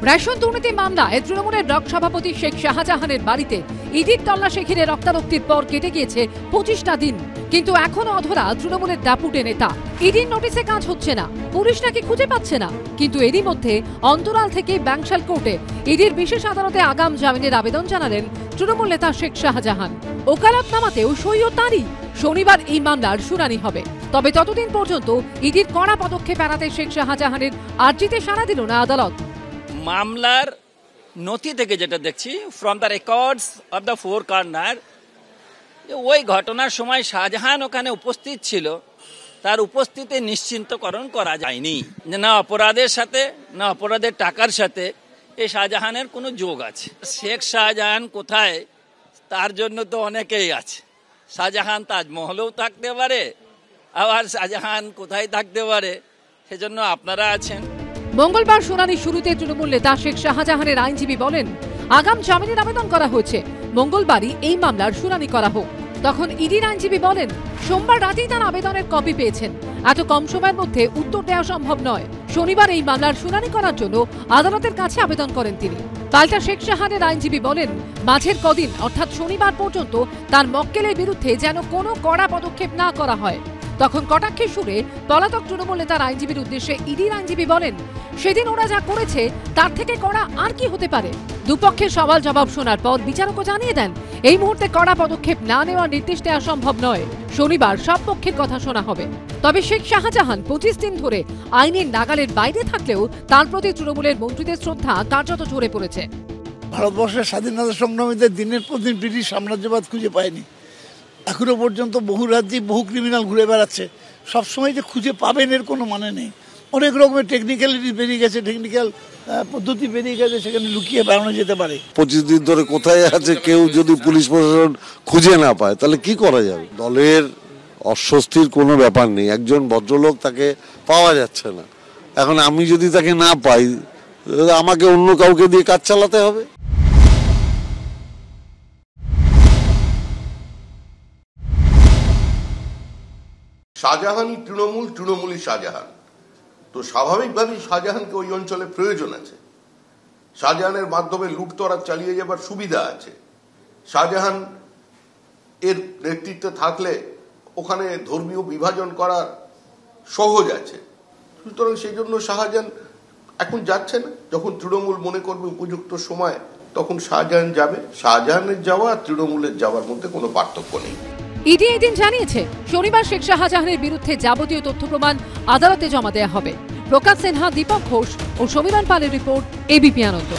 Ration দুর্নীতি মামলায় তৃণমূলের ব্লক সভাপতি শেখ শাহজাহানের বাড়িতে ইডির তল্লাশি ঘিরে রক্তারক্তির পর কেটে গিয়েছে 25টা দিন, কিন্তু এখনো অধরা তৃণমূলের দাপুটে নেতা। ইডির নোটিশে কাজ হচ্ছে না, পুলিশ নাকি খুঁজে পাচ্ছে না, কিন্তু এরই মধ্যে অন্তরাল থেকে ব্যাংশাল কোর্টে ইডির বিশেষ আদালতে আগাম জামিনের আবেদন জানালেন তৃণমূল নেতা শেখ শাহজাহান। ওকালতনামাতেও সই ও তারই। শনিবার এই মামলার শুনানি হবে। তবে ততদিন পর্যন্ত ইডির কড়া পদক্ষেপ এড়াতে শেখ শাহজাহানের আর্জিতে সাড়া দিল না আদালত। মামলার নথি থেকে যেটা দেখছি, from the records of the four corner, ওই ঘটনার সময় শাহজাহান ওখানে উপস্থিত ছিল, তার উপস্থিতি নিশ্চিন্তকরণ করা যায়নি যে না অপরাধের সাথে না অপরাধের টাকার সাথে এই শাহজাহানের কোনো যোগ আছে। শেখ শাহজাহান কোথায়, তার জন্য তো অনেকেই আছে। শাহজাহান তাজমহলেও থাকতে পারে, আবার শাহজাহান কোথায় থাকতে পারে, সেজন্য আপনারা আছেন। মঙ্গলবার শুনানি শুরুতে তৃণমূল নেতা শেখ শাহজাহানের আইনজীবী বলেন, আগাম জামিনের আবেদন করা হয়েছে, মঙ্গলবারই এই মামলার শুনানি করা হোক। তখন ইডির আইনজীবী বলেন, সোমবার রাতেই তার আবেদনের কপি পেয়েছেন, এত কম সময়ের মধ্যে উত্তর দেওয়া সম্ভব নয়। শনিবার এই মামলার শুনানি করার জন্য আদালতের কাছে আবেদন করেন তিনি। পাল্টা শেখ শাহজাহানের আইনজীবী বলেন, মাঝের কদিন অর্থাৎ শনিবার পর্যন্ত তার মক্কেলের বিরুদ্ধে যেন কোনো কড়া পদক্ষেপ না করা হয়। তখন কটাক্ষের সুরে পলাতক তৃণমূল নেতার আইনজীবীর উদ্দেশ্যে ইডির আইনজীবী বলেন, সেদিন ওরা যা করেছে তার থেকে কড়া আর কি হতে পারে। দুপক্ষের সওয়াল জবাব শোনার পর বিচারকও জানিয়ে দেন, এই মুহূর্তে কড়া পদক্ষেপ না নেওয়ার নির্দেশ দেওয়া সম্ভব নয়। শনিবার সব পক্ষের কথা শোনা হবে। তবে শেখ শাহজাহান 25 দিন ধরে আইনের নাগালের বাইরে থাকলেও তার প্রতি তৃণমূলের মন্ত্রীদের শ্রদ্ধা কার্যত ঝরে পড়েছে। ভারতবর্ষের স্বাধীনতা সংগ্রামীদের দিনের পর দিন ব্রিটিশ সাম্রাজ্যবাদ খুঁজে পায়নি। এখনো পর্যন্ত বহু রাজ্যে বহু ক্রিমিনাল ঘুরে বেড়াচ্ছে। সবসময় যে খুঁজে পাবেন এর কোনো মানে নেই। অনেক রকমের টেকনিক্যালিটি বেরিয়ে গেছে, টেকনিক্যাল পদ্ধতি বেরিয়ে গেছে, সেখানে লুকিয়ে বেড়ানো যেতে পারে। 25 দিন ধরে কোথায় আছে কেউ যদি পুলিশ প্রশাসন খুঁজে না পায় তাহলে কি করা যাবে? দলের অস্বস্তির কোনো ব্যাপার নেই, একজন ভদ্রলোক তাকে পাওয়া যাচ্ছে না। এখন আমি যদি তাকে না পাই, আমাকে অন্য কাউকে দিয়ে কাজ চালাতে হবে। শাহজাহান তৃণমূল, তৃণমূলই শাহজাহান। তো স্বাভাবিকভাবেই শাহজাহানকে ওই অঞ্চলে প্রয়োজন আছে। শাহজাহানের মাধ্যমে লুটতরা চালিয়ে যাবার সুবিধা আছে। শাহজাহান এর নেতৃত্বে থাকলে ওখানে ধর্মীয় বিভাজন করা সহজ আছে। সুতরাং সেই জন্য শাহজাহান এখন যাচ্ছে না। যখন তৃণমূল মনে করবে উপযুক্ত সময়, তখন শাহজাহান যাবে। শাহজাহানের যাওয়া আর তৃণমূলের যাওয়ার মধ্যে কোনো পার্থক্য নেই। ইডি এদিন জানিয়েছে, শনিবার শেখ শাহজাহানের বিরুদ্ধে যাবতীয় তথ্য প্রমাণ আদালতে জমা দেওয়া হবে। প্রকাশ সিনহা, দীপক ঘোষ ও সমীরণ পালের রিপোর্ট, এবিপি আনন্দ।